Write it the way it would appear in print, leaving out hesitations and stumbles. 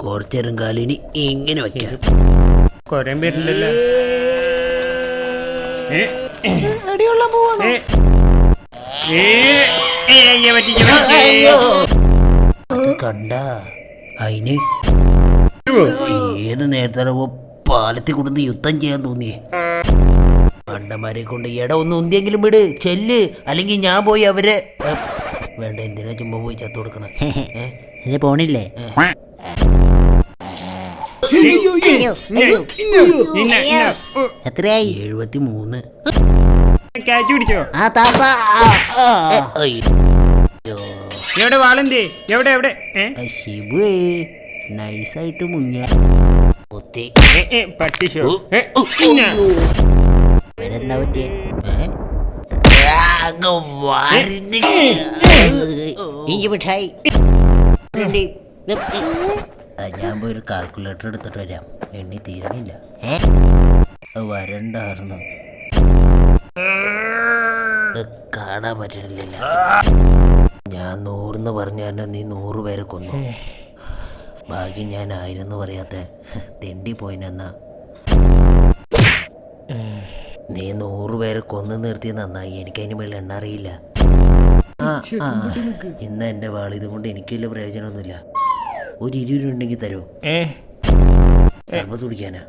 കുറച്ചേരം കാലിനി ഇങ്ങനെ വെക്കാം. കൊരൻ വരില്ലല്ലോ. അത് കണ്ട അതിന് ഏത് നേരത്തെ പാലത്തിൽ കൊടുത്ത് യുദ്ധം ചെയ്യാൻ തോന്നിയേ. പണ്ടമാരെ കൊണ്ട് ഒന്ന് ഉന്തിയെങ്കിലും വിട്, ചെല്ല്, അല്ലെങ്കിൽ ഞാൻ പോയി അവരെ വേണ്ട. എന്തിനാ ചുമ്മാ പോയി ചത്തു കൊടുക്കണം? പോണില്ലേ? എത്രയായി? 73. എവിടെ വാളന്തേ? എവിടെ എവിടെ? ശിബുവേ നൈസായിട്ട് മുങ്ങ പട്ടിഷോ മിഠായി. ഞാൻ പോയി ഒരു കാൽക്കുലേറ്റർ എടുത്തിട്ട് വരാം. എണ്ണി തീരണില്ല. വരണ്ടായിരുന്നു, കാണാൻ പറ്റണില്ല. ഞാൻ 100 പറഞ്ഞാൽ നീ 100 പേരെ കൊന്നു. ഭാഗ്യം ഞാൻ 1000 പറയാത്ത തിണ്ടി പോയിനെന്നാ. നീ 100 പേരെ കൊന്നു നിർത്തി നന്നായി. എനിക്കതിന് മേളിൽ എണ്ണ അറിയില്ല. ഇന്ന് എൻ്റെ വാൾ ഇതുകൊണ്ട് എനിക്ക് വലിയ പ്രയോജനമൊന്നുമില്ല. ഒരു 20 ഉണ്ടെങ്കിൽ തരുമോ? സർബത്ത് കുടിക്കാനാ?